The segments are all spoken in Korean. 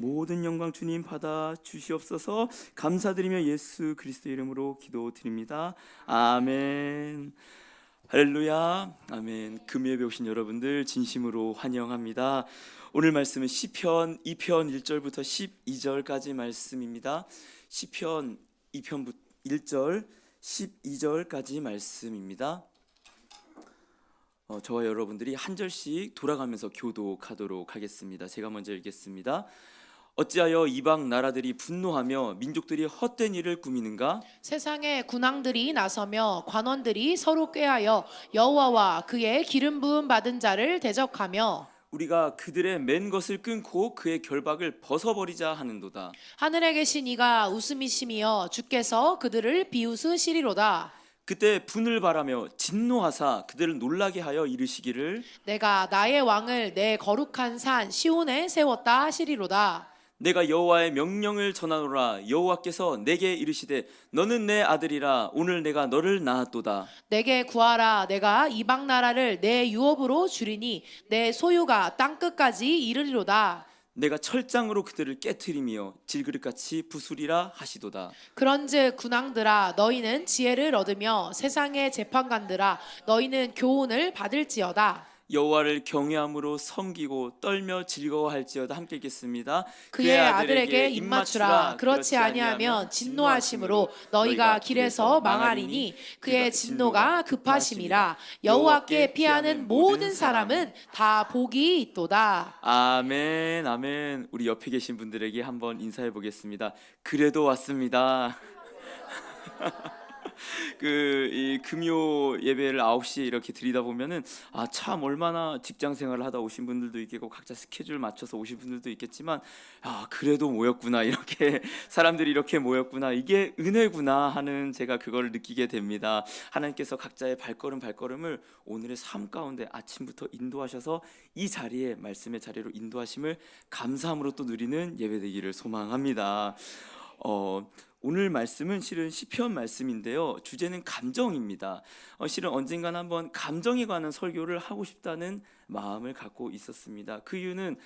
모든 영광 주님 받아 주시옵소서. 감사드리며 예수 그리스도의 이름으로 기도드립니다. 아멘. 할렐루야. 아멘. 금요 예배 오신 여러분들 진심으로 환영합니다. 오늘 말씀은 시편 2편 1절부터 12절까지 말씀입니다. 시편 2편 1절 12절까지 말씀입니다. 저와 여러분들이 한 절씩 돌아가면서 교독하도록 하겠습니다. 제가 먼저 읽겠습니다. 어찌하여 이방 나라들이 분노하며 민족들이 헛된 일을 꾸미는가? 세상의 군왕들이 나서며 관원들이 서로 꾀하여 여호와와 그의 기름 부음 받은 자를 대적하며 우리가 그들의 맨 것을 끊고 그의 결박을 벗어버리자 하는도다. 하늘에 계신 이가 웃음이시며 주께서 그들을 비웃으시리로다. 그때 분을 바라며 진노하사 그들을 놀라게 하여 이르시기를 내가 나의 왕을 내 거룩한 산 시온에 세웠다 하시리로다. 내가 여호와의 명령을 전하노라. 여호와께서 내게 이르시되 너는 내 아들이라. 오늘 내가 너를 낳았도다. 내게 구하라. 내가 이방 나라를 내 유업으로 주리니 내 소유가 땅끝까지 이르리로다. 내가 철장으로 그들을 깨트리며 질그릇같이 부수리라 하시도다. 그런즉 군왕들아 너희는 지혜를 얻으며 세상의 재판관들아 너희는 교훈을 받을지어다. 여호와를 경외함으로 섬기고 떨며 즐거워할지어다. 함께 읽겠습니다. 그의 아들에게 입맞추라. 그렇지 아니하면 진노하심으로 너희가 길에서 망하리니 그의 진노가 급하심이라. 여호와께 피하는 모든 사람은 다 복이 있도다. 아멘. 아멘. 우리 옆에 계신 분들에게 한번 인사해 보겠습니다. 그래도 왔습니다. 이 금요 예배를 9시에 이렇게 드리다 보면은 참 얼마나 직장 생활을 하다 오신 분들도 있겠고 각자 스케줄 맞춰서 오신 분들도 있겠지만 그래도 모였구나, 이렇게 사람들이 이렇게 모였구나, 이게 은혜구나 하는 제가 그걸 느끼게 됩니다. 하나님께서 각자의 발걸음을 오늘의 삶 가운데 아침부터 인도하셔서 이 자리에, 말씀의 자리로 인도하심을 감사함으로 또 누리는 예배 되기를 소망합니다. 오늘 말씀은 실은 시편 말씀인데요, 주제는 감정입니다. 실은 언젠가는 한번 감정에 관한 설교를 하고 싶다는 마음을 갖고 있었습니다. 그 이유는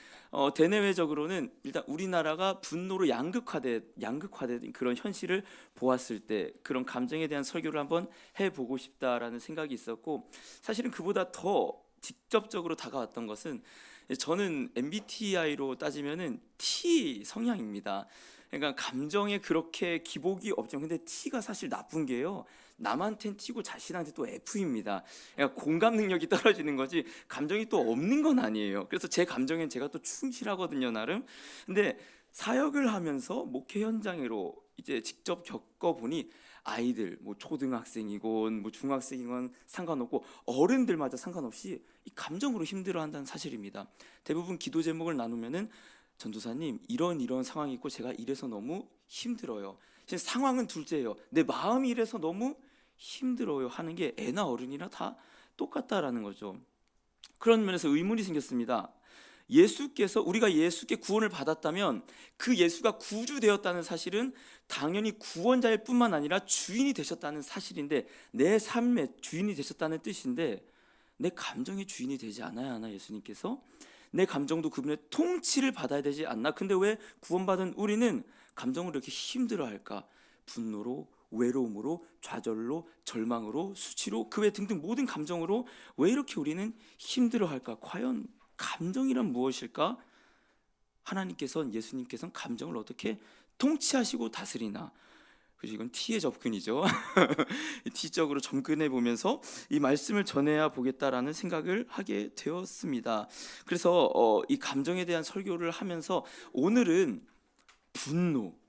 대내외적으로는 일단 우리나라가 분노로 양극화된 그런 현실을 보았을 때 그런 감정에 대한 설교를 한번 해보고 싶다라는 생각이 있었고, 사실은 그보다 더 직접적으로 다가왔던 것은, 저는 MBTI로 따지면은 T 성향입니다. 그러니까 감정에 그렇게 기복이 없죠. 근데 T가 사실 나쁜 게요, 남한텐 T고 자신한테 또 F입니다. 그러니까 공감 능력이 떨어지는 거지 감정이 또 없는 건 아니에요. 그래서 제 감정엔 제가 또 충실하거든요, 나름. 근데 사역을 하면서 목회 현장으로 이제 직접 겪어보니 아이들, 초등학생이건 중학생이건 상관없고 어른들마다 상관없이 이 감정으로 힘들어한다는 사실입니다. 대부분 기도 제목을 나누면은 전도사님 이런 상황이 있고 제가 이래서 너무 힘들어요. 상황은 둘째예요. 내 마음이 이래서 너무 힘들어요 하는 게 애나 어른이나 다 똑같다라는 거죠. 그런 면에서 의문이 생겼습니다. 우리가 예수께 구원을 받았다면 그 예수가 구주되었다는 사실은 당연히 구원자일 뿐만 아니라 주인이 되셨다는 사실인데, 내 삶의 주인이 되셨다는 뜻인데, 내 감정의 주인이 되지 않아야 하나, 예수님께서? 내 감정도 그분의 통치를 받아야 되지 않나? 근데 왜 구원받은 우리는 감정을 이렇게 힘들어할까? 분노로, 외로움으로, 좌절로, 절망으로, 수치로, 그 외 등등 모든 감정으로 왜 이렇게 우리는 힘들어할까? 과연 감정이란 무엇일까? 하나님께서는, 예수님께서는 감정을 어떻게 통치하시고 다스리나? 그래서 이건 T의 접근이죠. T적으로 접근해 보면서 이 말씀을 전해야 보겠다라는 생각을 하게 되었습니다. 그래서 이 감정에 대한 설교를 하면서 오늘은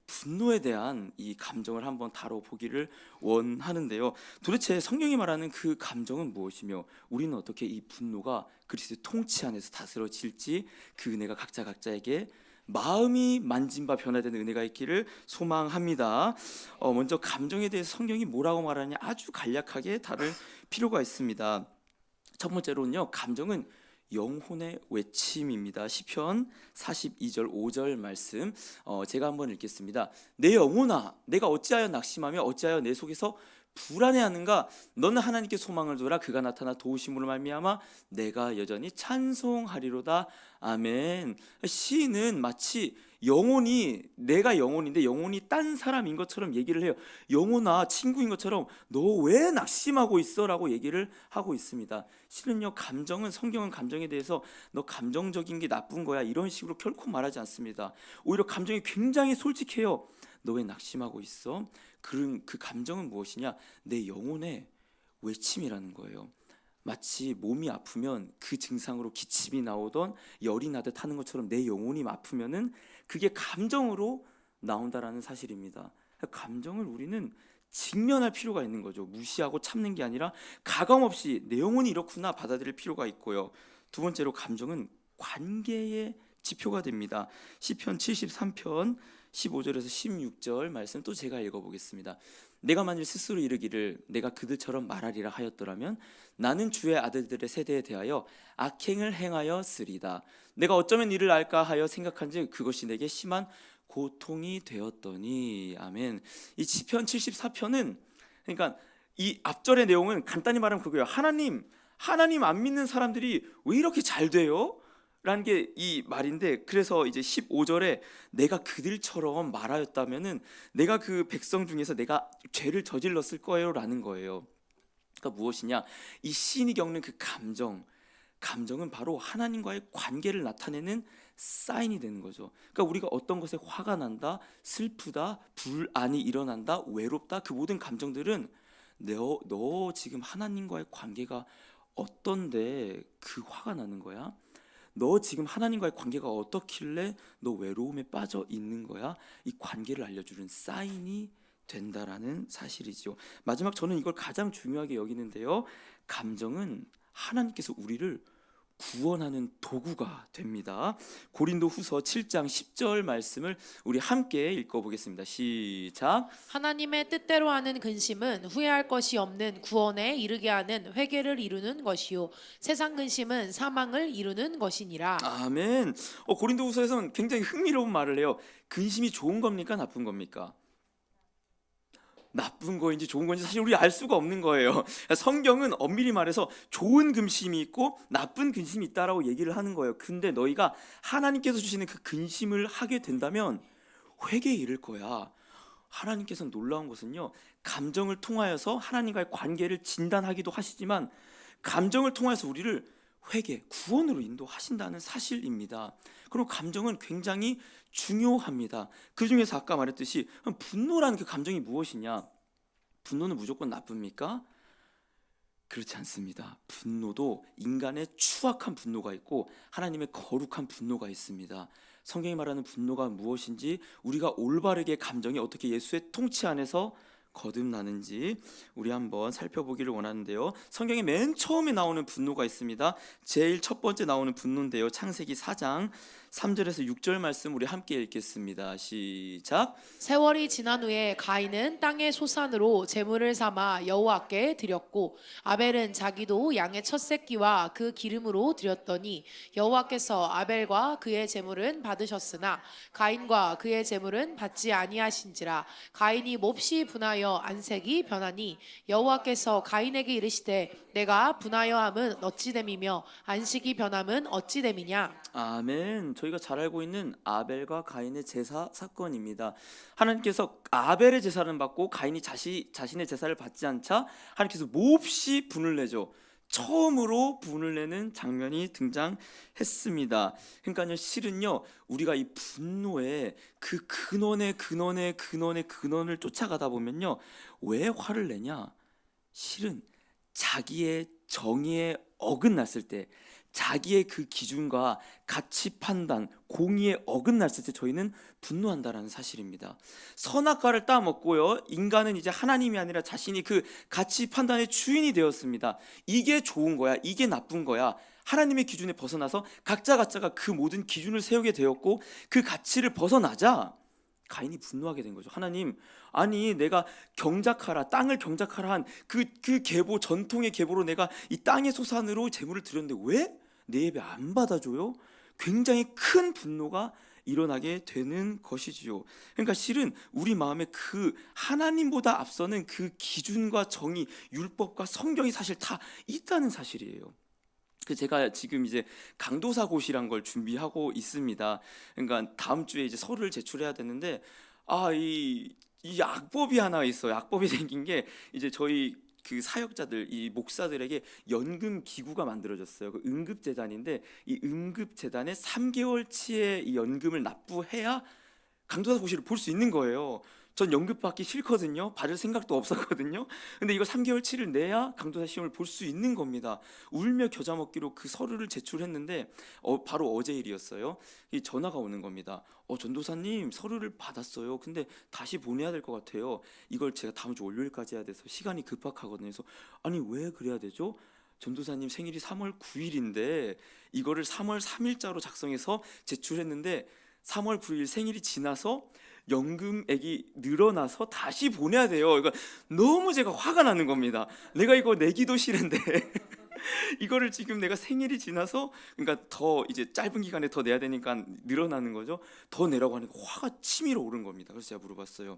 분노에 대한 이 감정을 한번 다뤄보기를 원하는데요. 도대체 성경이 말하는 그 감정은 무엇이며 우리는 어떻게 이 분노가 그리스도의 통치 안에서 다스려질지, 그 은혜가 각자에게 마음이 만진 바 변화되는 은혜가 있기를 소망합니다. 먼저 감정에 대해서 성경이 뭐라고 말하느냐 아주 간략하게 다룰 필요가 있습니다. 첫 번째로는요, 감정은 영혼의 외침입니다. 시편 42절 5절 말씀 제가 한번 읽겠습니다. 내 영혼아, 내가 어찌하여 낙심하며 어찌하여 내 속에서 불안해하는가? 너는 하나님께 소망을 두라. 그가 나타나 도우심으로 말미암아 내가 여전히 찬송하리로다. 아멘. 시인은 마치 영혼이 내가 영혼인데 영혼이 딴 사람인 것처럼 얘기를 해요. 영혼아 친구인 것처럼 너 왜 낙심하고 있어라고 얘기를 하고 있습니다. 실은요 감정은 성경은 감정에 대해서 너 감정적인 게 나쁜 거야 이런 식으로 결코 말하지 않습니다. 오히려 감정이 굉장히 솔직해요. 너 왜 낙심하고 있어? 그 감정은 무엇이냐? 내 영혼의 외침이라는 거예요. 마치 몸이 아프면 그 증상으로 기침이 나오던 열이 나듯 하는 것처럼 내 영혼이 아프면은 그게 감정으로 나온다라는 사실입니다. 감정을 우리는 직면할 필요가 있는 거죠. 무시하고 참는 게 아니라 가감 없이 내 영혼이 이렇구나 받아들일 필요가 있고요. 두 번째로 감정은 관계의 지표가 됩니다. 시편 73편 15절에서 16절 말씀 또 제가 읽어보겠습니다. 내가 만일 스스로 이르기를 내가 그들처럼 말하리라 하였더라면 나는 주의 아들들의 세대에 대하여 악행을 행하였으리다. 내가 어쩌면 이를 알까 하여 생각한즉 그것이 내게 심한 고통이 되었더니. 아멘. 이 시편 74편은 그러니까 이 앞절의 내용은 간단히 말하면 그거예요. 하나님 안 믿는 사람들이 왜 이렇게 잘 돼요? 라는 게 이 말인데, 그래서 이제 15절에 내가 그들처럼 말하였다면은 내가 그 백성 중에서 내가 죄를 저질렀을 거예요 라는 거예요. 그러니까 무엇이냐, 이 시인이 겪는 그 감정은 바로 하나님과의 관계를 나타내는 사인이 되는 거죠. 그러니까 우리가 어떤 것에 화가 난다, 슬프다, 불안이 일어난다, 외롭다, 그 모든 감정들은 너 지금 하나님과의 관계가 어떤데 그 화가 나는 거야? 너 지금 하나님과의 관계가 어떻길래 너 외로움에 빠져 있는 거야? 이 관계를 알려주는 사인이 된다라는 사실이죠. 마지막 저는 이걸 가장 중요하게 여기는데요. 감정은 하나님께서 우리를 구원하는 도구가 됩니다. 고린도 후서 7장 10절 말씀을 우리 함께 읽어보겠습니다. 시작. 하나님의 뜻대로 하는 근심은 후회할 것이 없는 구원에 이르게 하는 회개를 이루는 것이요 세상 근심은 사망을 이루는 것이니라. 아멘. 고린도 후서에서는 굉장히 흥미로운 말을 해요. 근심이 좋은 겁니까 나쁜 겁니까? 나쁜 거인지 좋은 건지 사실 우리 알 수가 없는 거예요. 성경은 엄밀히 말해서 좋은 근심이 있고 나쁜 근심이 있다라고 얘기를 하는 거예요. 근데 너희가 하나님께서 주시는 그 근심을 하게 된다면 회개에 이를 거야. 하나님께서는 놀라운 것은요, 감정을 통하여서 하나님과의 관계를 진단하기도 하시지만 감정을 통해서 우리를 회개, 구원으로 인도하신다는 사실입니다. 그리고 감정은 굉장히 중요합니다. 그 중에서 아까 말했듯이 분노라는 그 감정이 무엇이냐? 분노는 무조건 나쁩니까? 그렇지 않습니다. 분노도 인간의 추악한 분노가 있고 하나님의 거룩한 분노가 있습니다. 성경이 말하는 분노가 무엇인지, 우리가 올바르게 감정이 어떻게 예수의 통치 안에서 거듭나는지 우리 한번 살펴보기를 원하는데요. 성경에 맨 처음에 나오는 분노가 있습니다. 제일 첫 번째 나오는 분노인데요. 창세기 4장 3절에서 6절 말씀 우리 함께 읽겠습니다. 시작. 세월이 지난 후에 가인은 땅의 소산으로 제물을 삼아 여호와께 드렸고 아벨은 자기도 양의 첫 새끼와 그 기름으로 드렸더니 여호와께서 아벨과 그의 제물은 받으셨으나 가인과 그의 제물은 받지 아니하신지라. 가인이 몹시 분하여 안색이 변하니 여호와께서 가인에게 이르시되 내가 분하여함은 어찌됨이며 안식이 변함은 어찌됨이냐. 아멘. 저희가 잘 알고 있는 아벨과 가인의 제사 사건입니다. 하나님께서 아벨의 제사를 받고 가인이 자신의 제사를 받지 않자 하나님께서 몹시 분을 내죠. 처음으로 분을 내는 장면이 등장했습니다. 그러니까요, 실은요, 우리가 이 분노의 그 근원을 쫓아가다 보면요, 왜 화를 내냐? 실은 자기의 정의에 어긋났을 때, 자기의 그 기준과 가치 판단, 공의에 어긋났을 때 저희는 분노한다라는 사실입니다. 선악과를 따먹고요, 인간은 이제 하나님이 아니라 자신이 그 가치 판단의 주인이 되었습니다. 이게 좋은 거야, 이게 나쁜 거야, 하나님의 기준에 벗어나서 각자가 그 모든 기준을 세우게 되었고, 그 가치를 벗어나자 가인이 분노하게 된 거죠. 하나님, 아니 내가 땅을 경작하라 한 그 계보, 전통의 계보로 내가 이 땅의 소산으로 제물을 드렸는데 왜 내 예배 안 받아줘요? 굉장히 큰 분노가 일어나게 되는 것이지요. 그러니까 실은 우리 마음에 그 하나님보다 앞서는 그 기준과 정의, 율법과 성경이 사실 다 있다는 사실이에요. 제가 지금 이제 강도사고시란 걸 준비하고 있습니다. 그러니까 다음 주에 이제 서류를 제출해야 되는데 이 악법이 하나 있어요. 악법이 생긴 게 이제 저희 그 사역자들, 이 목사들에게 연금 기구가 만들어졌어요. 그 응급재단인데 이 응급재단에 3개월치의 이 연금을 납부해야 강도사고시를 볼 수 있는 거예요. 전 연금 받기 싫거든요. 받을 생각도 없었거든요. 근데 이거 3개월치를 내야 강도사 시험을 볼 수 있는 겁니다. 울며 겨자 먹기로 그 서류를 제출했는데 바로 어제 일이었어요. 이 전화가 오는 겁니다. 전도사님 서류를 받았어요. 근데 다시 보내야 될 것 같아요. 이걸 제가 다음 주 월요일까지 해야 돼서 시간이 급박하거든요. 그래서 아니 왜 그래야 되죠? 전도사님 생일이 3월 9일인데 이거를 3월 3일자로 작성해서 제출했는데 3월 9일 생일이 지나서 연금액이 늘어나서 다시 보내야 돼요. 그러니까 너무 제가 화가 나는 겁니다. 내가 이거 내기도 싫은데 이거를 지금 내가 생일이 지나서 그러니까 더 이제 짧은 기간에 더 내야 되니까 늘어나는 거죠. 더 내라고 하니까 화가 치밀어 오른 겁니다. 그래서 제가 물어봤어요.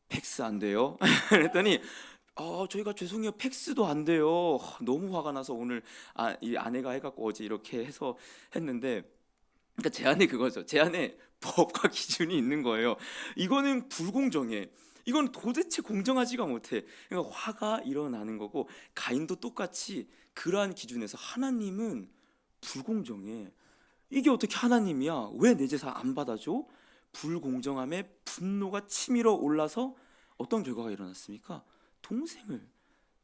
팩스 안 돼요? 그랬더니 저희가 죄송해요. 팩스도 안 돼요. 너무 화가 나서 오늘 이 아내가 해갖고 어제 이렇게 해서 했는데 그러니까 제 안에 그거죠. 제 안에 법과 기준이 있는 거예요. 이거는 불공정해. 이건 도대체 공정하지가 못해. 그러니까 화가 일어나는 거고 가인도 똑같이 그러한 기준에서 하나님은 불공정해. 이게 어떻게 하나님이야? 왜 내 제사 안 받아줘? 불공정함에 분노가 치밀어 올라서 어떤 결과가 일어났습니까?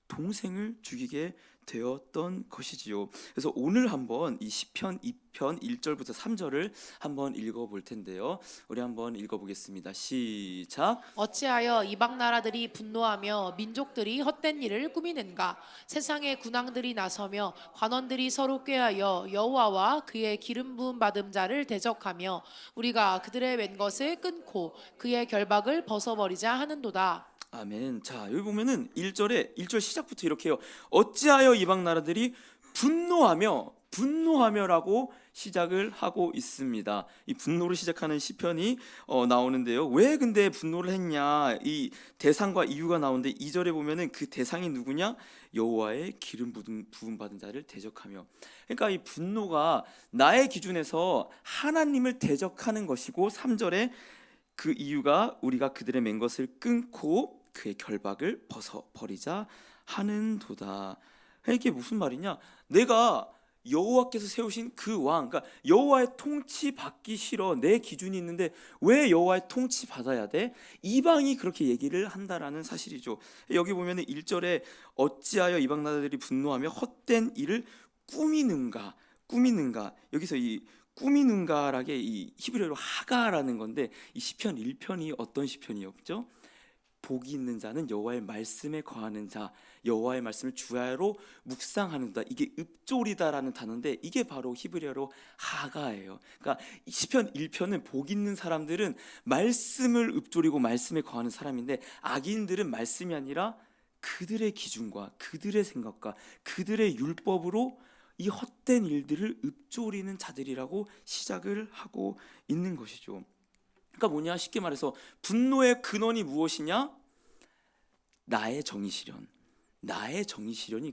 동생을 죽이게 되었던 것이지요. 그래서 오늘 한번 이 시편 2편 1절부터 3절을 한번 읽어볼 텐데요. 우리 한번 읽어보겠습니다. 시작. 어찌하여 이방 나라들이 분노하며 민족들이 헛된 일을 꾸미는가? 세상의 군왕들이 나서며 관원들이 서로 꾀하여 여호와와 그의 기름 부음 받은 자를 대적하며 우리가 그들의 웬 것을 끊고 그의 결박을 벗어버리자 하는도다. 아멘. 자, 여기 보면은 1절 시작부터 이렇게 해요. 어찌하여 이방 나라들이 분노하며라고 시작을 하고 있습니다. 이 분노로 시작하는 시편이 나오는데요. 왜 근데 분노를 했냐? 이 대상과 이유가 나오는데 2절에 보면은 그 대상이 누구냐? 여호와의 기름 부음 받은 자를 대적하며. 그러니까 이 분노가 나의 기준에서 하나님을 대적하는 것이고 3절에 그 이유가 우리가 그들의 맨 것을 끊고 그의 결박을 벗어버리자 하는도다. 이게 무슨 말이냐? 내가 여호와께서 세우신 그 왕, 그러니까 여호와의 통치 받기 싫어. 내 기준이 있는데 왜 여호와의 통치 받아야 돼? 이방이 그렇게 얘기를 한다라는 사실이죠. 여기 보면은 1절에 어찌하여 이방 나라들이 분노하며 헛된 일을 꾸미는가? 여기서 이 꾸미는가라게 이 히브리어로 하가라는 건데 이 시편 1편이 어떤 시편이었죠? 복이 있는 자는 여호와의 말씀에 거하는 자, 여호와의 말씀을 주야로 묵상하는 자. 이게 읍조리다라는 단어인데 이게 바로 히브리어로 하가예요. 그러니까 시편 1편은 복 있는 사람들은 말씀을 읍조리고 말씀에 거하는 사람인데 악인들은 말씀이 아니라 그들의 기준과 그들의 생각과 그들의 율법으로 이 헛된 일들을 읍조리는 자들이라고 시작을 하고 있는 것이죠. 그러니까 뭐냐? 쉽게 말해서 분노의 근원이 무엇이냐? 나의 정의 실현이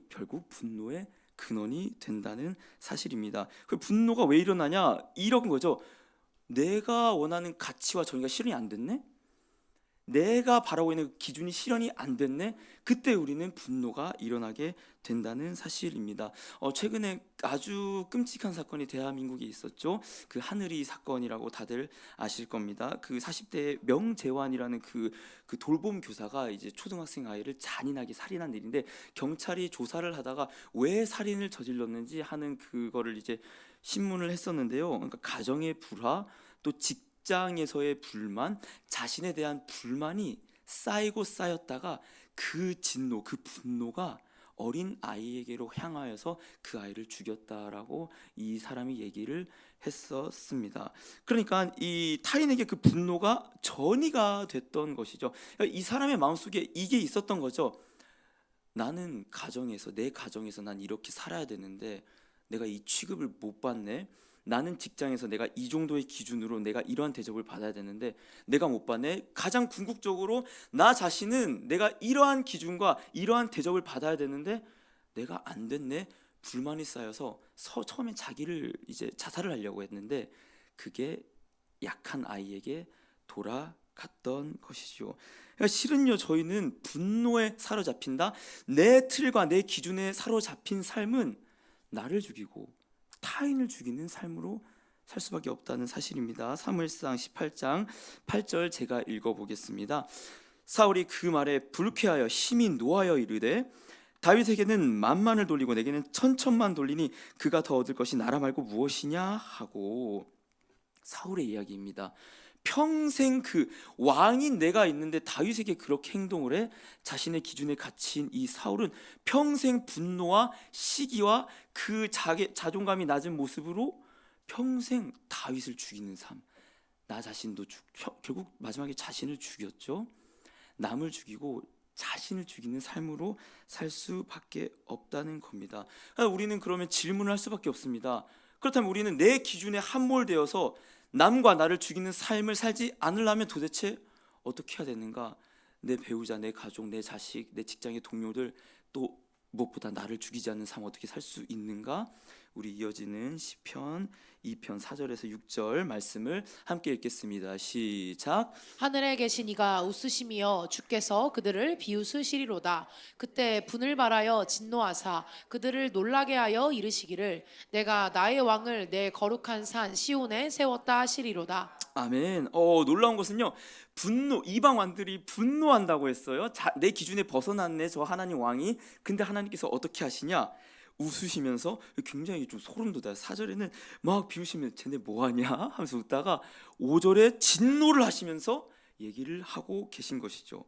결국 분노의 근원이 된다는 사실입니다. 그 분노가 왜 일어나냐? 이런 거죠. 내가 원하는 가치와 정의가 실현이 안 됐네? 내가 바라고 있는 기준이 실현이 안 됐네. 그때 우리는 분노가 일어나게 된다는 사실입니다. 최근에 아주 끔찍한 사건이 대한민국에 있었죠. 그 하늘이 사건이라고 다들 아실 겁니다. 그 40대 명재환이라는 그 돌봄 교사가 이제 초등학생 아이를 잔인하게 살인한 일인데 경찰이 조사를 하다가 왜 살인을 저질렀는지 하는 그거를 이제 신문을 했었는데요. 그러니까 가정의 불화, 또 직장에서의 불만, 자신에 대한 불만이 쌓였다가 그 진노, 그 분노가 어린 아이에게로 향하여서 그 아이를 죽였다라고 이 사람이 얘기를 했었습니다. 그러니까 이 타인에게 그 분노가 전이가 됐던 것이죠. 이 사람의 마음속에 이게 있었던 거죠. 나는 내 가정에서 난 이렇게 살아야 되는데 내가 이 취급을 못 받네. 나는 직장에서 내가 이 정도의 기준으로 내가 이러한 대접을 받아야 되는데 내가 못 받네. 가장 궁극적으로 나 자신은 내가 이러한 기준과 이러한 대접을 받아야 되는데 내가 안 됐네. 불만이 쌓여서 처음에 자기를 이제 자살을 하려고 했는데 그게 약한 아이에게 돌아갔던 것이죠. 그러니까 실은요, 저희는 분노에 사로잡힌다. 내 틀과 내 기준에 사로잡힌 삶은 나를 죽이고 타인을 죽이는 삶으로 살 수밖에 없다는 사실입니다. 사무엘상 18장 8절 제가 읽어보겠습니다. 사울이 그 말에 불쾌하여 심히 노하여 이르되 다윗에게는 만만을 돌리고 내게는 천천만 돌리니 그가 더 얻을 것이 나라 말고 무엇이냐 하고, 사울의 이야기입니다. 평생 그 왕인 내가 있는데 다윗에게 그렇게 행동을 해 자신의 기준에 갇힌 이 사울은 평생 분노와 시기와 그 자존감이 낮은 모습으로 평생 다윗을 죽이는 삶, 나 자신도 결국 마지막에 자신을 죽였죠. 남을 죽이고 자신을 죽이는 삶으로 살 수밖에 없다는 겁니다. 우리는 그러면 질문을 할 수밖에 없습니다. 그렇다면 우리는 내 기준에 함몰되어서 남과 나를 죽이는 삶을 살지 않으려면 도대체 어떻게 해야 되는가? 내 배우자, 내 가족, 내 자식, 내 직장의 동료들, 또 무엇보다 나를 죽이지 않는 삶 어떻게 살 수 있는가? 우리 이어지는 시편 2편 4절에서 6절 말씀을 함께 읽겠습니다. 시작. 하늘에 계신 이가 웃으심이여 주께서 그들을 비웃으시리로다. 그때 분을 발하여 진노하사 그들을 놀라게 하여 이르시기를 내가 나의 왕을 내 거룩한 산 시온에 세웠다 하시리로다. 아멘. 놀라운 것은요, 분노, 이방 왕들이 분노한다고 했어요. 내 기준에 벗어났네 저 하나님 왕이. 근데 하나님께서 어떻게 하시냐? 웃으시면서, 굉장히 좀 소름 돋아요. 4절에는 막 비웃으면서 쟤네 뭐하냐 하면서 웃다가 5절에 진노를 하시면서 얘기를 하고 계신 것이죠.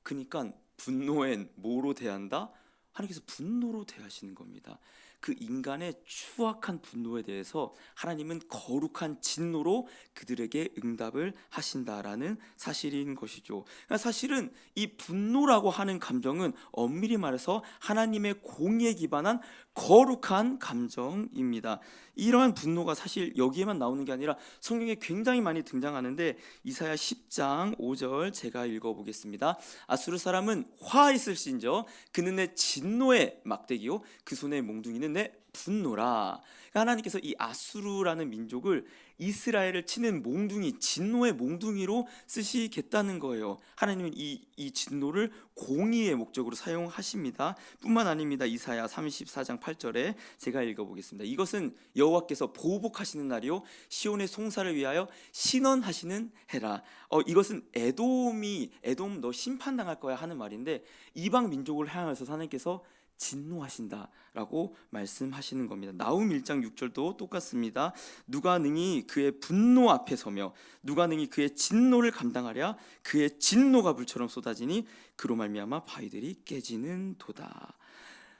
그러니까 분노엔 뭐로 대한다? 하나님께서 분노로 대하시는 겁니다. 그 인간의 추악한 분노에 대해서 하나님은 거룩한 진노로 그들에게 응답을 하신다라는 사실인 것이죠. 그러니까 사실은 이 분노라고 하는 감정은 엄밀히 말해서 하나님의 공의에 기반한 거룩한 감정입니다. 이러한 분노가 사실 여기에만 나오는 게 아니라 성경에 굉장히 많이 등장하는데, 이사야 10장 5절 제가 읽어보겠습니다. 아수르 사람은 화 있을진저 그는 내 진노의 막대기요 그 손에 몽둥이는 내 분노라. 그러니까 하나님께서 이 아수르라는 민족을 이스라엘을 치는 몽둥이, 진노의 몽둥이로 쓰시겠다는 거예요. 하나님은 이 진노를 공의의 목적으로 사용하십니다. 뿐만 아닙니다. 이사야 34장 8절에 제가 읽어보겠습니다. 이것은 여호와께서 보복하시는 날이요 시온의 송사를 위하여 신원하시는 해라. 이것은 에돔 너 심판당할 거야 하는 말인데, 이방 민족을 향해서 하나님께서 진노하신다라고 말씀하시는 겁니다. 나훔 1장 6절도 똑같습니다. 누가 능히 그의 분노 앞에 서며 누가 능히 그의 진노를 감당하랴? 그의 진노가 불처럼 쏟아지니 그로 말미암아 바위들이 깨지는 도다.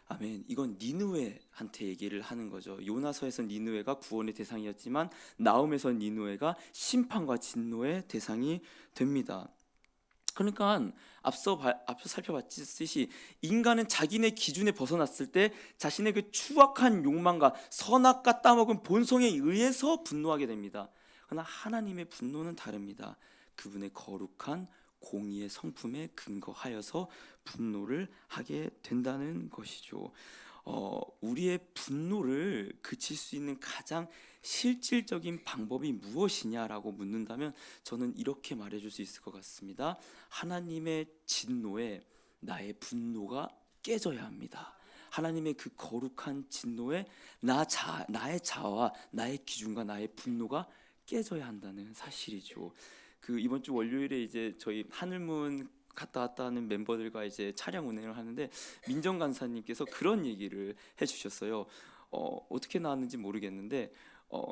아멘. 이건 니느웨한테 얘기를 하는 거죠. 요나서에선 니느웨가 구원의 대상이었지만 나훔에선 니느웨가 심판과 진노의 대상이 됩니다. 그러니까 앞서 살펴봤듯이 인간은 자기네 기준에 벗어났을 때 자신의 그 추악한 욕망과 선악과 따먹은 본성에 의해서 분노하게 됩니다. 그러나 하나님의 분노는 다릅니다. 그분의 거룩한 공의의 성품에 근거하여서 분노를 하게 된다는 것이죠. 우리의 분노를 그칠 수 있는 가장 실질적인 방법이 무엇이냐라고 묻는다면 저는 이렇게 말해줄 수 있을 것 같습니다. 하나님의 진노에 나의 분노가 깨져야 합니다. 하나님의 그 거룩한 진노에 나의 자아와 나의 기준과 나의 분노가 깨져야 한다는 사실이죠. 이번 주 월요일에 이제 저희 하늘문 갔다 왔다 하는 멤버들과 이제 차량 운행을 하는데 민정 간사님께서 그런 얘기를 해주셨어요. 어떻게 나왔는지 모르겠는데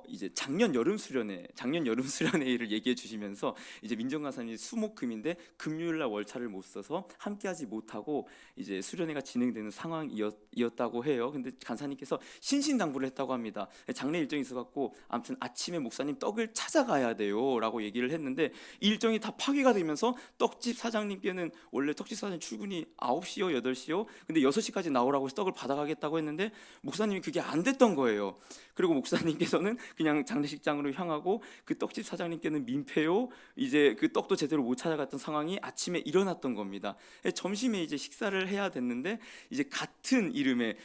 이제 작년 여름 수련회를 얘기해 주시면서 이제 민정 간사님 수목금인데 금요일 날 월차를 못 써서 함께하지 못하고 이제 수련회가 진행되는 상황이었다고 해요. 근데 간사님께서 신신당부를 했다고 합니다. 장례 일정이 있어갖고 아무튼 아침에 목사님 떡을 찾아가야 돼요라고 얘기를 했는데 이 일정이 다 파기가 되면서 떡집 사장님께는 원래 떡집 사장 출근이 9시요 8시요 근데 6시까지 나오라고 해서 떡을 받아가겠다고 했는데 목사님이 그게 안 됐던 거예요. 그리고 목사님께서는 하나님께서는 그냥 장례식장으로 향하고 그 떡집 사장님께는 민폐요. 이제 그 떡도 제대로 못 찾아갔던 상황이 아침에 일어났던 겁니다. 점심에 이제 식사를 해야 됐는데 이제 같은 이름의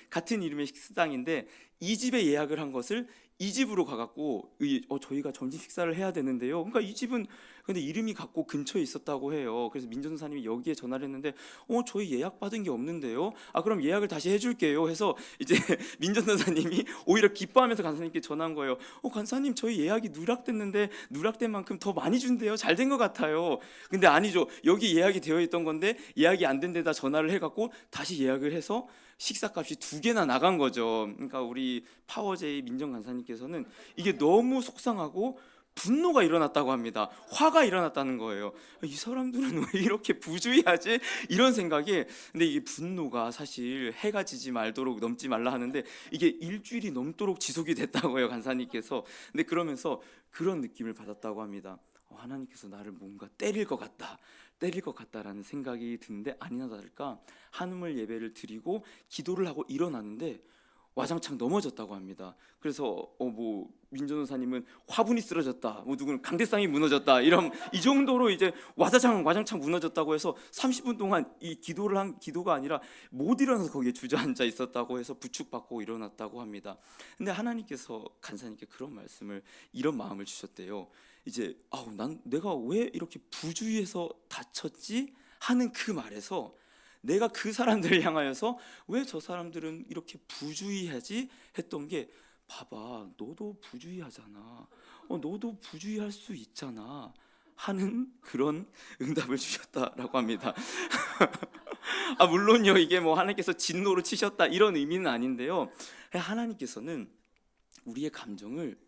식당인데 이 집에 예약을 한 것을 이 집으로 가갖고 저희가 점심 식사를 해야 되는데요. 그러니까 이 집은 근데 이름이 같고 근처에 있었다고 해요. 그래서 민전사님이 여기에 전화를 했는데 저희 예약 받은 게 없는데요. 그럼 예약을 다시 해줄게요. 해서 이제 민전사님이 오히려 기뻐하면서 간사님께 전한 거예요. 간사님 저희 예약이 누락됐는데 누락된 만큼 더 많이 준대요. 잘 된 것 같아요. 근데 아니죠. 여기 예약이 되어 있던 건데 예약이 안 된 데다 전화를 해갖고 다시 예약을 해서 식사값이 2개나 나간 거죠. 그러니까 우리 파워제이 민정 간사님께서는 이게 너무 속상하고 분노가 일어났다고 합니다. 화가 일어났다는 거예요. 이 사람들은 왜 이렇게 부주의하지? 이런 생각에 근데 이게 분노가 사실 해가 지지 말도록 넘지 말라 하는데 이게 일주일이 넘도록 지속이 됐다고 해요, 간사님께서. 근데 그러면서 그런 느낌을 받았다고 합니다. 하나님께서 나를 뭔가 때릴 것 같다라는 생각이 드는데 아니나 다를까 한음을 예배를 드리고 기도를 하고 일어났는데 와장창 넘어졌다고 합니다. 그래서 뭐 민전도사님은 화분이 쓰러졌다, 뭐 누구는 강대상이 무너졌다, 이 정도로 이제 와장창 무너졌다고 해서 30분 동안 이 기도가 아니라 못 일어나서 거기에 주저앉아 있었다고 해서 부축받고 일어났다고 합니다. 근데 하나님께서 간사님께 이런 마음을 주셨대요. 이제 내가 왜 이렇게 부주의해서 다쳤지 하는 그 말에서 내가 그 사람들을 향하여서 왜 저 사람들은 이렇게 부주의하지 했던 게 봐봐 너도 부주의하잖아, 너도 부주의할 수 있잖아 하는 그런 응답을 주셨다라고 합니다. 물론요 이게 뭐 하나님께서 진노로 치셨다 이런 의미는 아닌데요, 하나님께서는 우리의 감정을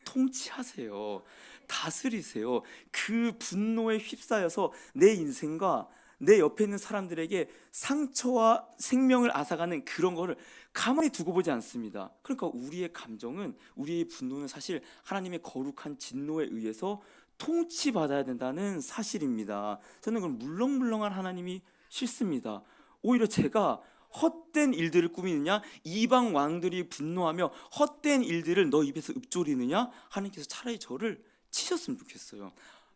통치하세요. 다스리세요. 그 분노에 휩싸여서 내 인생과 내 옆에 있는 사람들에게 상처와 생명을 앗아가는 그런 거를 가만히 두고 보지 않습니다. 그러니까 우리의 감정은, 우리의 분노는 사실 하나님의 거룩한 진노에 의해서 통치받아야 된다는 사실입니다. 저는 그럼 물렁물렁한 하나님이 싫습니다. 오히려 제가 헛된 일들을 꾸미느냐, 이방 왕들이 분노하며 헛된 일들을 너 입에서 읊조리느냐, 하나님께서 차라리 저를 치셨으면 좋겠어요.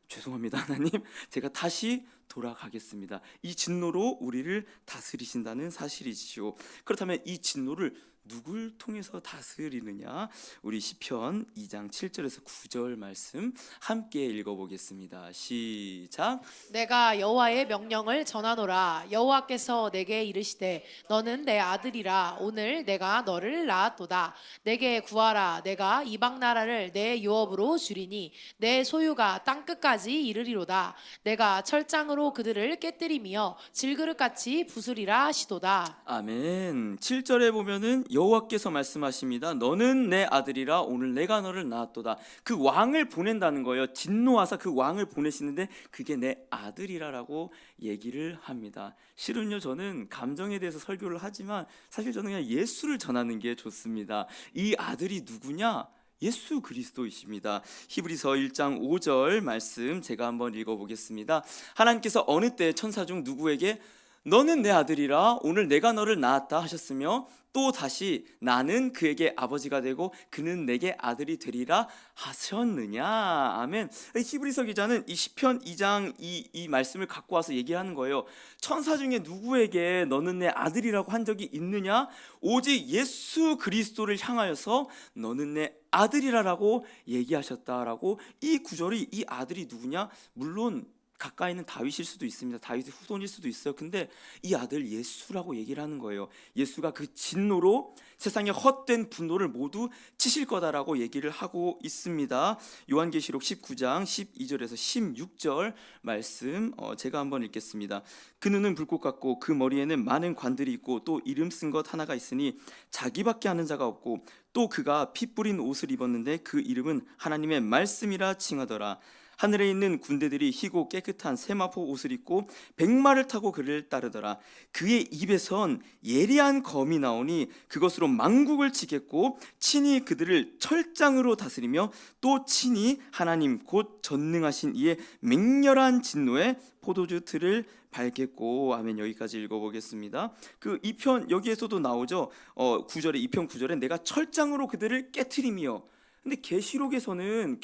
죄송합니다 하나님, 제가 다시 돌아가겠습니다. 이 진노로 우리를 다스리신다는 사실이지요. 그렇다면 이 진노를 누굴 통해서 다스리느냐, 우리 시편 2장 7절에서 9절 말씀 함께 읽어보겠습니다. 시작. 내가 여호와의 명령을 전하노라. 여호와께서 내게 이르시되 너는 내 아들이라. 오늘 내가 너를 낳았도다. 내게 구하라. 내가 이방 나라를 내 유업으로 주리니 내 소유가 땅 끝까지 이르리로다. 내가 철장으로 그들을 깨뜨리며 질그릇같이 부수리라 하시도다. 아멘. 7절에 보면은 여호와께서 말씀하십니다. 너는 내 아들이라. 오늘 내가 너를 낳았도다. 그 왕을 보낸다는 거예요. 진노하사 그 왕을 보내시는데 그게 내 아들이라라고 얘기를 합니다. 실은요 저는 감정에 대해서 설교를 하지만 사실 저는 그냥 예수를 전하는 게 좋습니다. 이 아들이 누구냐? 예수 그리스도이십니다. 히브리서 1장 5절 말씀 제가 한번 읽어보겠습니다. 하나님께서 어느 때 천사 중 누구에게 너는 내 아들이라. 오늘 내가 너를 낳았다 하셨으며 또 다시 나는 그에게 아버지가 되고 그는 내게 아들이 되리라 하셨느냐. 아멘. 히브리서 기자는 이 시편 2장 이 말씀을 갖고 와서 얘기하는 거예요. 천사 중에 누구에게 너는 내 아들이라고 한 적이 있느냐? 오직 예수 그리스도를 향하여서 너는 내 아들이라라고 얘기하셨다라고. 이 구절이, 이 아들이 누구냐? 물론 가까이 있는 다윗일 수도 있습니다. 다윗의 후손일 수도 있어요. 근데 이 아들 예수라고 얘기를 하는 거예요. 예수가 그 진노로 세상의 헛된 분노를 모두 치실 거다라고 얘기를 하고 있습니다. 요한계시록 19장 12절에서 16절 말씀 제가 한번 읽겠습니다. 그 눈은 불꽃 같고 그 머리에는 많은 관들이 있고 또 이름 쓴 것 하나가 있으니 자기밖에 아는 자가 없고 또 그가 피 뿌린 옷을 입었는데 그 이름은 하나님의 말씀이라 칭하더라. 하늘에 있는 군대들이 희고 깨끗한 세마포 옷을 입고 백마를 타고 그를 따르더라. 그의 입에선 예리한 검이 나오니 그것으로 만국을 치겠고 친히 그들을 철장으로 다스리며 또 친히 하나님 곧 전능하신 이의 맹렬한 진노에 포도주 틀을 밟겠고. 아멘. 여기까지 읽어보겠습니다. 그 2편 여기에서도 나오죠. 9절에 2편 9절에 내가 철장으로 그들을 깨트리며. 근데 계시록에서는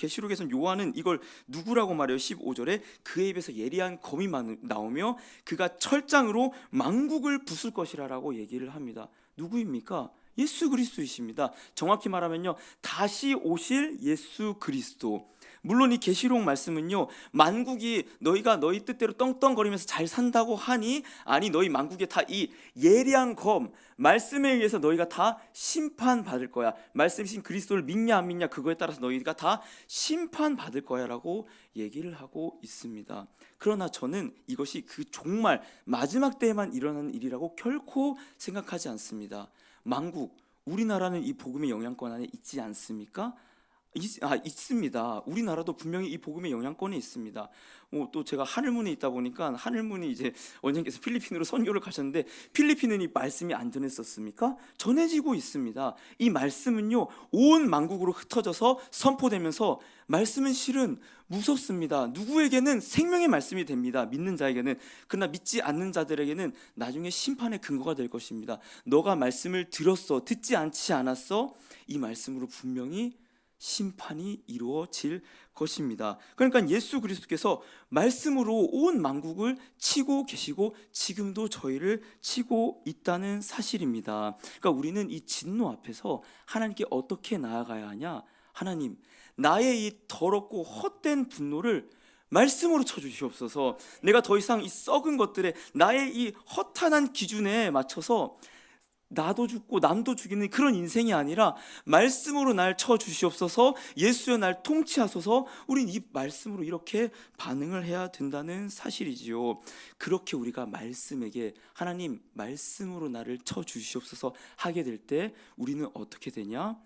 요한은 이걸 누구라고 말해요? 15절에 그의 입에서 예리한 검이 나오며 그가 철장으로 만국을 부술 것이라라고 얘기를 합니다. 누구입니까? 예수 그리스도이십니다. 정확히 말하면요, 다시 오실 예수 그리스도. 물론 이 계시록 말씀은요, 만국이 너희가 너희 뜻대로 떵떵거리면서 잘 산다고 하니, 아니 너희 만국에 다 이 예리한 검 말씀에 의해서 너희가 다 심판받을 거야. 말씀이신 그리스도를 믿냐 안 믿냐 그거에 따라서 너희가 다 심판받을 거야 라고 얘기를 하고 있습니다. 그러나 저는 이것이 그 정말 마지막 때에만 일어나는 일이라고 결코 생각하지 않습니다. 만국, 우리나라는 이 복음의 영향권 안에 있지 않습니까? 있습니다. 우리나라도 분명히 이 복음의 영향권에 있습니다. 또 제가 하늘문에 있다 보니까, 하늘문이 이제 원장님께서 필리핀으로 선교를 가셨는데, 필리핀은 이 말씀이 안 전했었습니까? 전해지고 있습니다. 이 말씀은요, 온 만국으로 흩어져서 선포되면서 말씀은 실은 무섭습니다. 누구에게는 생명의 말씀이 됩니다. 믿는 자에게는. 그러나 믿지 않는 자들에게는 나중에 심판의 근거가 될 것입니다. 너가 말씀을 들었어, 듣지 않지 않았어? 이 말씀으로 분명히 심판이 이루어질 것입니다. 그러니까 예수 그리스도께서 말씀으로 온 만국을 치고 계시고 지금도 저희를 치고 있다는 사실입니다. 그러니까 우리는 이 진노 앞에서 하나님께 어떻게 나아가야 하냐? 하나님, 나의 이 더럽고 헛된 분노를 말씀으로 쳐주시옵소서. 내가 더 이상 이 썩은 것들에 나의 이 허탄한 기준에 맞춰서 나도 죽고 남도 죽이는 그런 인생이 아니라 말씀으로 날 쳐주시옵소서. 예수여 날 통치하소서. 우린 이 말씀으로 이렇게 반응을 해야 된다는 사실이지요. 그렇게 우리가 말씀에게 하나님 말씀으로 나를 쳐주시옵소서 하게 될 때 우리는 어떻게 되냐?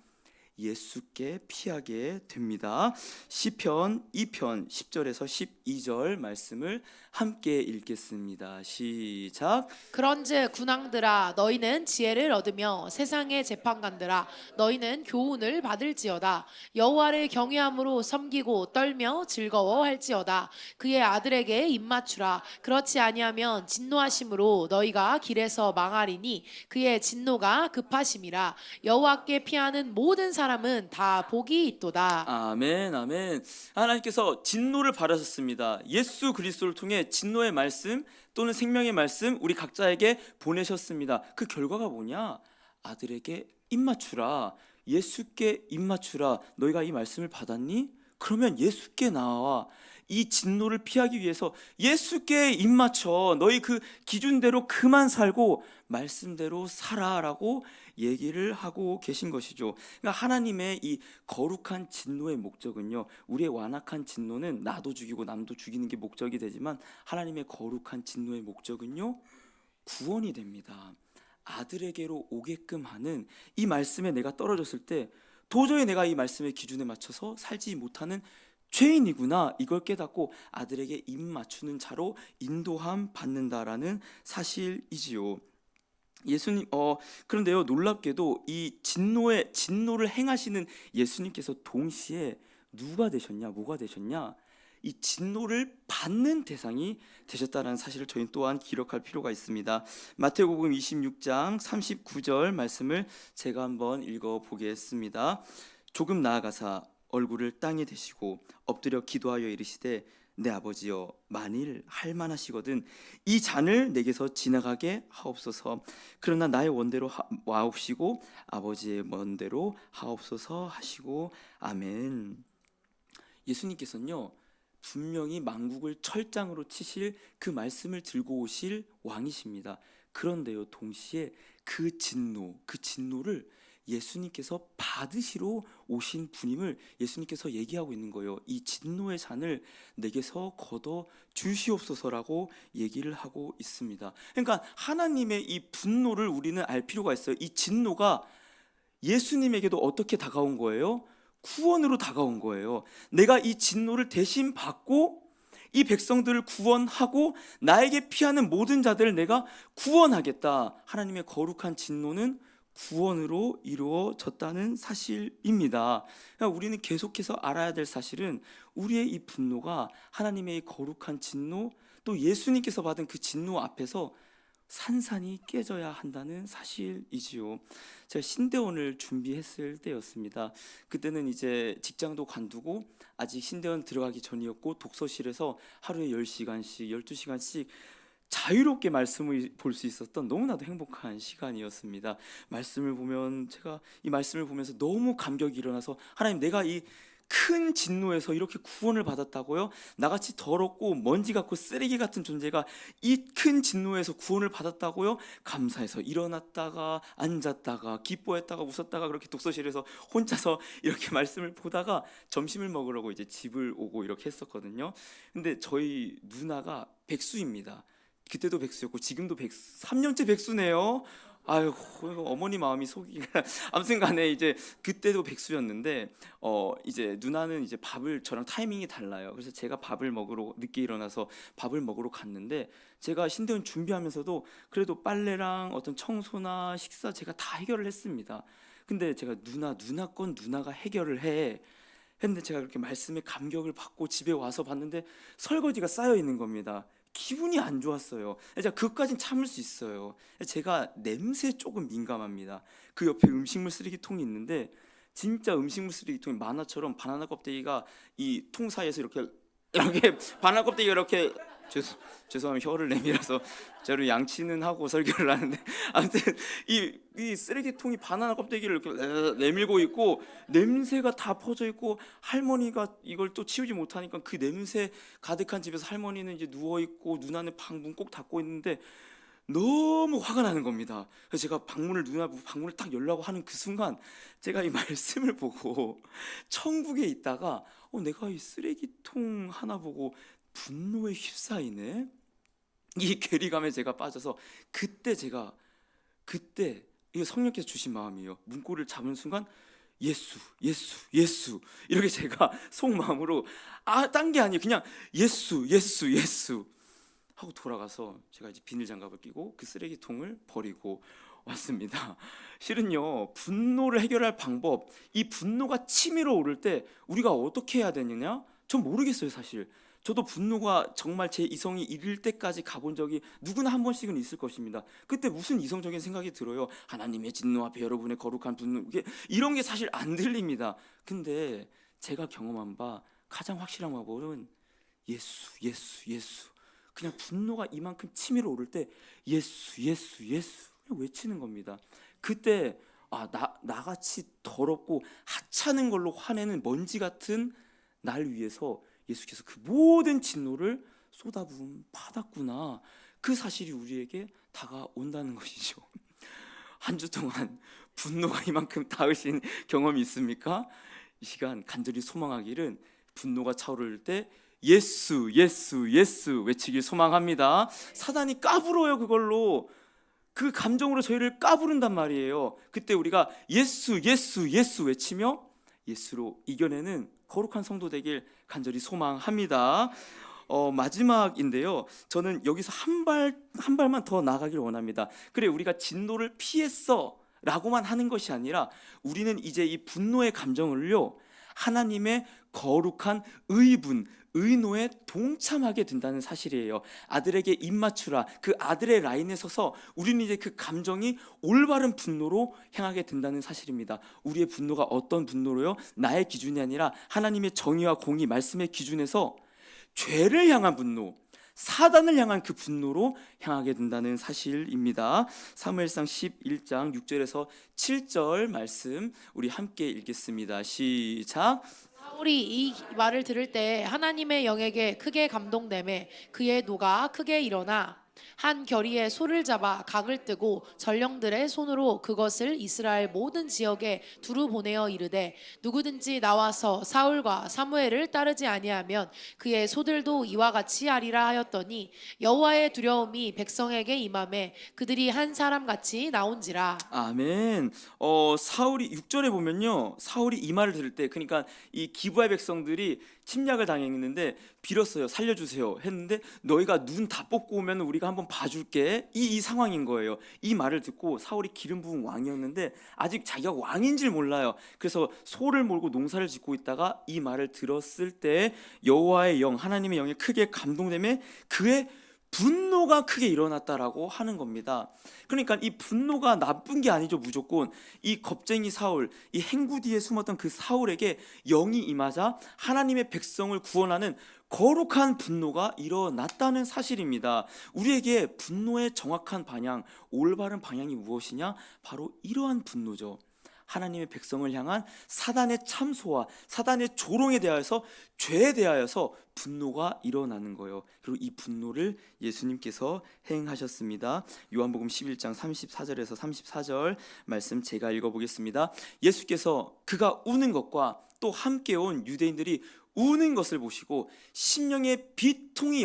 예수께 피하게 됩니다. 시편 2편 10절에서 12절 말씀을 함께 읽겠습니다. 시작. 그런즉 군왕들아 너희는 지혜를 얻으며 세상의 재판관들아 너희는 교훈을 받을지어다. 여호와를 경외함으로 섬기고 떨며 즐거워할지어다. 그의 아들에게 입맞추라. 그렇지 아니하면 진노하심으로 너희가 길에서 망하리니 그의 진노가 급하심이라. 여호와께 피하는 모든 사람은 다 복이 있도다. 아멘, 아멘. 하나님께서 진노를 바라셨습니다. 예수 그리스도를 통해 진노의 말씀 또는 생명의 말씀 우리 각자에게 보내셨습니다. 그 결과가 뭐냐? 아들에게 입맞추라. 예수께 입맞추라. 너희가 이 말씀을 받았니? 그러면 예수께 나와. 이 진노를 피하기 위해서 예수께 입맞춰. 너희 그 기준대로 그만 살고 말씀대로 살아라고 얘기를 하고 계신 것이죠. 그러니까 하나님의 이 거룩한 진노의 목적은요, 우리의 완악한 진노는 나도 죽이고 남도 죽이는 게 목적이 되지만 하나님의 거룩한 진노의 목적은요, 구원이 됩니다. 아들에게로 오게끔 하는 이 말씀에 내가 떨어졌을 때 도저히 내가 이 말씀의 기준에 맞춰서 살지 못하는 죄인이구나, 이걸 깨닫고 아들에게 입 맞추는 자로 인도함 받는다라는 사실이지요. 예수님, 그런데요, 놀랍게도 이 진노를 행하시는 예수님께서 동시에 누가 되셨냐, 뭐가 되셨냐? 이 진노를 받는 대상이 되셨다는 사실을 저희 또한 기록할 필요가 있습니다. 마태복음 26장 39절 말씀을 제가 한번 읽어보겠습니다. 조금 나아가사 얼굴을 땅에 대시고 엎드려 기도하여 이르시되 내 아버지여 만일 할만하시거든 이 잔을 내게서 지나가게 하옵소서. 그러나 나의 원대로 하옵시고 아버지의 원대로 하옵소서 하시고 아멘. 예수님께서는요, 분명히 만국을 철장으로 치실 그 말씀을 들고 오실 왕이십니다. 그런데요, 동시에 그 진노를 예수님께서 받으시러 오신 분임을 예수님께서 얘기하고 있는 거예요. 이 진노의 잔을 내게서 걷어 주시옵소서라고 얘기를 하고 있습니다. 그러니까 하나님의 이 분노를 우리는 알 필요가 있어요. 이 진노가 예수님에게도 어떻게 다가온 거예요? 구원으로 다가온 거예요. 내가 이 진노를 대신 받고 이 백성들을 구원하고 나에게 피하는 모든 자들을 내가 구원하겠다. 하나님의 거룩한 진노는 구원으로 이루어졌다는 사실입니다. 그러니까 우리는 계속해서 알아야 될 사실은 우리의 이 분노가 하나님의 이 거룩한 진노 또 예수님께서 받은 그 진노 앞에서 산산이 깨져야 한다는 사실이지요. 제가 신대원을 준비했을 때였습니다. 그때는 이제 직장도 관두고 아직 신대원 들어가기 전이었고 독서실에서 하루에 10시간씩 12시간씩 자유롭게 말씀을 볼 수 있었던 너무나도 행복한 시간이었습니다. 말씀을 보면 제가 이 말씀을 보면서 너무 감격이 일어나서, 하나님, 내가 이 큰 진노에서 이렇게 구원을 받았다고요? 나같이 더럽고 먼지 같고 쓰레기 같은 존재가 이 큰 진노에서 구원을 받았다고요? 감사해서 일어났다가 앉았다가 기뻐했다가 웃었다가 그렇게 독서실에서 혼자서 이렇게 말씀을 보다가 점심을 먹으려고 이제 집을 오고 이렇게 했었거든요. 근데 저희 누나가 백수입니다. 그때도 백수였고 지금도 백수, 3년째 백수네요. 아유, 어머니 마음이 속이가. 아무튼간에 이제 그때도 백수였는데 이제 누나는 이제 밥을, 저랑 타이밍이 달라요. 그래서 제가 밥을 먹으러 늦게 일어나서 밥을 먹으러 갔는데, 제가 신대원 준비하면서도 그래도 빨래랑 어떤 청소나 식사 제가 다 해결을 했습니다. 근데 제가 누나 건 누나가 해결을 해 했는데, 제가 그렇게 말씀에 감격을 받고 집에 와서 봤는데 설거지가 쌓여 있는 겁니다. 기분이 안 좋았어요. 제가 그것까진 참을 수 있어요. 제가 냄새에 조금 민감합니다. 그 옆에 음식물 쓰레기통이 있는데 진짜 음식물 쓰레기통이 만화처럼 바나나 껍데기가 이 통 사이에서 이렇게 바나나 껍데기가 이렇게, 죄송합니다. 혀를 내밀어서 저를 양치는 하고 설교를 하는데, 아무튼 이 쓰레기통이 바나나 껍데기를 이렇게 내밀고 있고 냄새가 다 퍼져 있고, 할머니가 이걸 또 치우지 못하니까 그 냄새 가득한 집에서 할머니는 이제 누워 있고 누나는 방문 꼭 닫고 있는데 너무 화가 나는 겁니다. 그래서 제가 누나 방문을 딱 열라고 하는 그 순간 제가 이 말씀을 보고 천국에 있다가 내가 이 쓰레기통 하나 보고 분노에 휩싸이네, 이 괴리감에 제가 빠져서, 그때 이거 성령께서 주신 마음이에요. 문고리를 잡은 순간 예수 예수 예수 이렇게 제가 속마음으로, 딴 게 아니에요. 그냥 예수 예수 예수 하고 돌아가서 제가 이제 비닐 장갑을 끼고 그 쓰레기통을 버리고 왔습니다. 실은요, 분노를 해결할 방법, 이 분노가 치밀어 오를 때 우리가 어떻게 해야 되느냐? 전 모르겠어요, 사실. 저도 분노가 정말 제 이성이 이를 때까지 가본 적이 누구나 한 번씩은 있을 것입니다. 그때 무슨 이성적인 생각이 들어요? 하나님의 진노 앞에 여러분의 거룩한 분노, 이런 게 사실 안 들립니다. 근데 제가 경험한 바 가장 확실한 방법은 예수 예수 예수. 그냥 분노가 이만큼 치밀어 오를 때 예수 예수 예수 그냥 외치는 겁니다. 그때 나같이 더럽고 하찮은 걸로 화내는 먼지 같은 날 위해서 예수께서 그 모든 진노를 쏟아부은 받았구나, 그 사실이 우리에게 다가온다는 것이죠. 한 주 동안 분노가 이만큼 닿으신 경험이 있습니까? 이 시간 간절히 소망하기를, 분노가 차오를 때 예수 예수 예수 외치길 소망합니다. 사단이 까불어요. 그걸로, 그 감정으로 저희를 까부른단 말이에요. 그때 우리가 예수 예수 예수 외치며 예수로 이겨내는 거룩한 성도 되길 간절히 소망합니다. 마지막인데요, 저는 여기서 한 발만 더 나아가길 원합니다. 그래, 우리가 진노를 피했어 라고만 하는 것이 아니라 우리는 이제 이 분노의 감정을요, 하나님의 거룩한 의분, 의노에 동참하게 된다는 사실이에요. 아들에게 입 맞추라, 그 아들의 라인에 서서 우리는 이제 그 감정이 올바른 분노로 향하게 된다는 사실입니다. 우리의 분노가 어떤 분노로요? 나의 기준이 아니라 하나님의 정의와 공의, 말씀의 기준에서 죄를 향한 분노, 사단을 향한 그 분노로 향하게 된다는 사실입니다. 사무엘상 11장 6절에서 7절 말씀 우리 함께 읽겠습니다. 시작. 사울이 이 말을 들을 때 하나님의 영에게 크게 감동되매 그의 노가 크게 일어나 한 결의에 소를 잡아 각을 뜨고 전령들의 손으로 그것을 이스라엘 모든 지역에 두루 보내어 이르되, 누구든지 나와서 사울과 사무엘을 따르지 아니하면 그의 소들도 이와 같이 하리라 하였더니, 여호와의 두려움이 백성에게 임하매 그들이 한 사람같이 나온지라. 아멘. 사울이 6절에 보면요, 사울이 이 말을 들을 때, 그러니까 이 기브의 백성들이 침략을 당했는데 빌었어요. 살려주세요 했는데, 너희가 눈 다 뽑고 오면 우리가 한번 봐줄게, 이 상황인 거예요. 이 말을 듣고 사울이 기름 부은 왕이었는데 아직 자기가 왕인 줄 몰라요. 그래서 소를 몰고 농사를 짓고 있다가 이 말을 들었을 때 여호와의 영, 하나님의 영에 크게 감동되며 그의 분노가 크게 일어났다라고 하는 겁니다. 그러니까 이 분노가 나쁜 게 아니죠. 무조건 이 겁쟁이 사울, 이 행구 뒤에 숨었던 그 사울에게 영이 임하자 하나님의 백성을 구원하는 거룩한 분노가 일어났다는 사실입니다. 우리에게 분노의 정확한 방향, 올바른 방향이 무엇이냐? 바로 이러한 분노죠. 하나님의 백성을 향한 사단의 참소와 사단의 조롱에 대하여서, 죄에 대하여서 분노가 일어나는 거예요. 그리고 이 분노를 예수님께서 행하셨습니다. 요한복음 11장 34절에서 34절 말씀 제가 읽어보겠습니다. 예수께서 그가 우는 것과 또 함께 온 유대인들이 우는 것을 보시고 심령의 비통히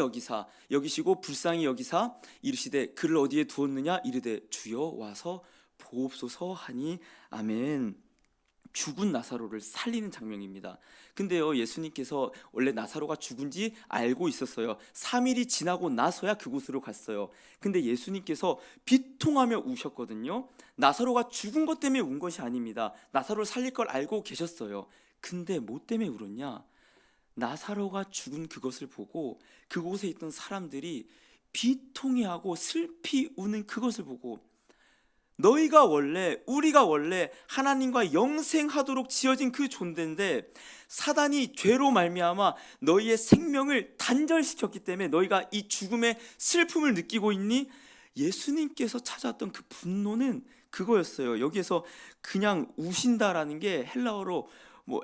여기시고 불쌍히 여기사 이르시되 그를 어디에 두었느냐? 이르되 주여 와서 보옵소서 하니 아멘. 죽은 나사로를 살리는 장면입니다. 근데요, 예수님께서 원래 나사로가 죽은지 알고 있었어요. 3일이 지나고 나서야 그곳으로 갔어요. 근데 예수님께서 비통하며 우셨거든요. 나사로가 죽은 것 때문에 운 것이 아닙니다. 나사로를 살릴 걸 알고 계셨어요. 근데 뭐 때문에 울었냐? 나사로가 죽은 그것을 보고 그곳에 있던 사람들이 비통해하고 슬피 우는 그것을 보고, 우리가 원래 하나님과 영생하도록 지어진 그 존재인데 사단이 죄로 말미암아 너희의 생명을 단절시켰기 때문에 너희가 이 죽음의 슬픔을 느끼고 있니? 예수님께서 찾아왔던 그 분노는 그거였어요. 여기에서 그냥 우신다라는 게 헬라어로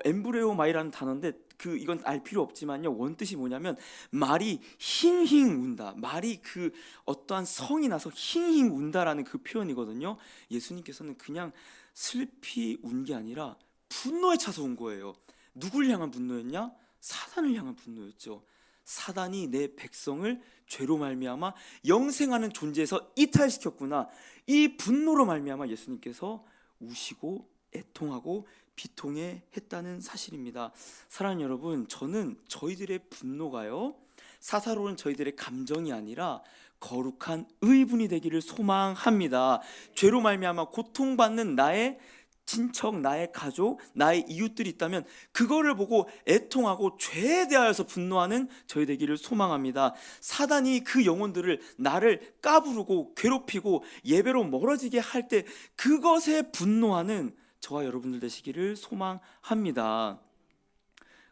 엠브레오마이라는 단어인데 이건 알 필요 없지만요, 원뜻이 뭐냐면 말이 힝힝 운다, 말이 그 어떠한 성이 나서 힝힝 운다라는 그 표현이거든요. 예수님께서는 그냥 슬피 운 게 아니라 분노에 차서 운 거예요. 누굴 향한 분노였냐? 사단을 향한 분노였죠. 사단이 내 백성을 죄로 말미암아 영생하는 존재에서 이탈시켰구나. 이 분노로 말미암아 예수님께서 우시고 애통하고 비통해 했다는 사실입니다. 사랑하는 여러분, 저는 저희들의 분노가요, 사사로운 저희들의 감정이 아니라 거룩한 의분이 되기를 소망합니다. 죄로 말미암아 고통받는 나의 친척, 나의 가족, 나의 이웃들이 있다면 그거를 보고 애통하고 죄에 대하여서 분노하는 저희 되기를 소망합니다. 사단이 그 영혼들을, 나를 까부르고 괴롭히고 예배로 멀어지게 할 때 그것에 분노하는 저와 여러분들 되시기를 소망합니다.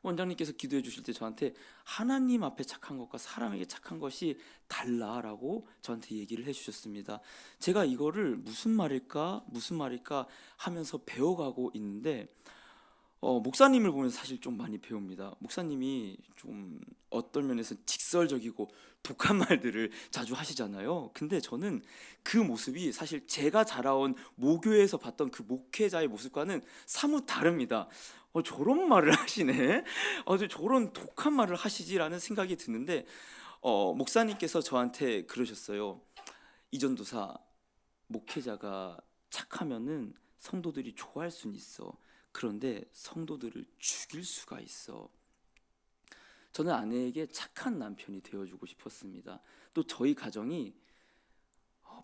원장님께서 기도해 주실 때 저한테 하나님 앞에 착한 것과 사람에게 착한 것이 달라라고 저한테 얘기를 해주셨습니다. 제가 이거를 무슨 말일까 하면서 배워가고 있는데, 목사님을 보면서 사실 좀 많이 배웁니다. 목사님이 좀 어떤 면에서 직설적이고 독한 말들을 자주 하시잖아요. 근데 저는 그 모습이 사실 제가 자라온 모교에서 봤던 그 목회자의 모습과는 사뭇 다릅니다. 저런 말을 하시네, 저런 독한 말을 하시지라는 생각이 드는데, 목사님께서 저한테 그러셨어요. 이전도사, 목회자가 착하면은 성도들이 좋아할 수는 있어. 그런데 성도들을 죽일 수가 있어. 저는 아내에게 착한 남편이 되어주고 싶었습니다. 또 저희 가정이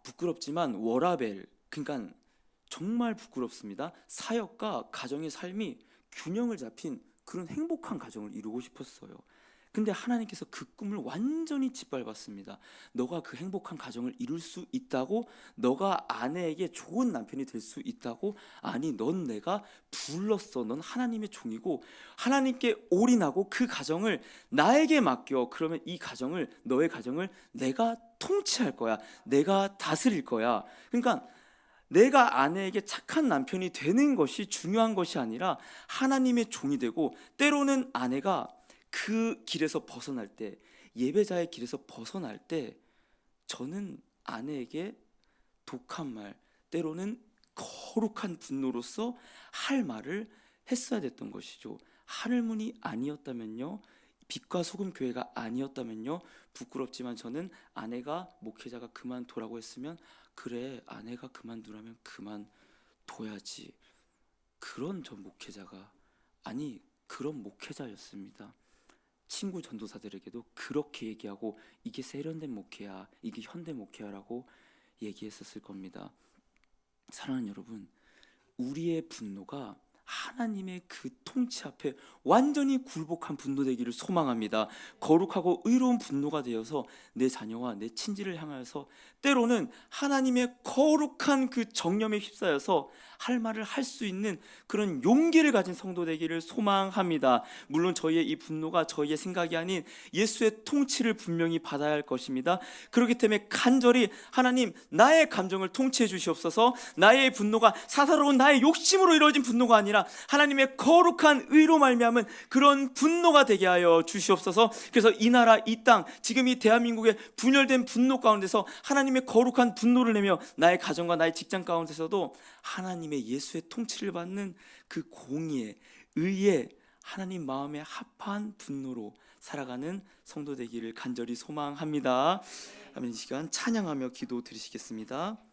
부끄럽지만 워라벨, 그러니까 정말 부끄럽습니다. 사역과 가정의 삶이 균형을 잡힌 그런 행복한 가정을 이루고 싶었어요. 근데 하나님께서 그 꿈을 완전히 짓밟았습니다. 너가 그 행복한 가정을 이룰 수 있다고? 너가 아내에게 좋은 남편이 될 수 있다고? 아니, 넌 내가 불렀어. 넌 하나님의 종이고 하나님께 올인하고 그 가정을 나에게 맡겨. 그러면 이 가정을, 너의 가정을 내가 통치할 거야. 내가 다스릴 거야. 그러니까 내가 아내에게 착한 남편이 되는 것이 중요한 것이 아니라 하나님의 종이 되고, 때로는 아내가 그 길에서 벗어날 때, 예배자의 길에서 벗어날 때 저는 아내에게 독한 말, 때로는 거룩한 분노로서 할 말을 했어야 됐던 것이죠. 하늘문이 아니었다면요, 빛과 소금 교회가 아니었다면요, 부끄럽지만 저는 아내가, 목회자가 그만두라고 했으면 그래, 아내가 그만두라면 그만둬야지, 그런 저 목회자가, 아니 그런 목회자였습니다. 친구 전도사들에게도 그렇게 얘기하고 이게 세련된 목회야, 이게 현대 목회야라고 얘기했었을 겁니다. 사랑하는 여러분, 우리의 분노가 하나님의 그 통치 앞에 완전히 굴복한 분노 되기를 소망합니다. 거룩하고 의로운 분노가 되어서 내 자녀와 내 친지를 향하여서 때로는 하나님의 거룩한 그 정념에 휩싸여서 할 말을 할 수 있는 그런 용기를 가진 성도 되기를 소망합니다. 물론 저희의 이 분노가 저희의 생각이 아닌 예수의 통치를 분명히 받아야 할 것입니다. 그렇기 때문에 간절히 하나님, 나의 감정을 통치해 주시옵소서. 나의 분노가 사사로운 나의 욕심으로 이루어진 분노가 아니라 하나님의 거룩한 의로 말미암은 그런 분노가 되게 하여 주시옵소서. 그래서 이 나라 이 땅 지금 이 대한민국의 분열된 분노 가운데서 하나님의 거룩한 분노를 내며 나의 가정과 나의 직장 가운데서도 하나님의 예수의 통치를 받는 그 공의의 의의 하나님 마음에 합한 분노로 살아가는 성도 되기를 간절히 소망합니다. 아멘. 이 시간 찬양하며 기도 드리시겠습니다.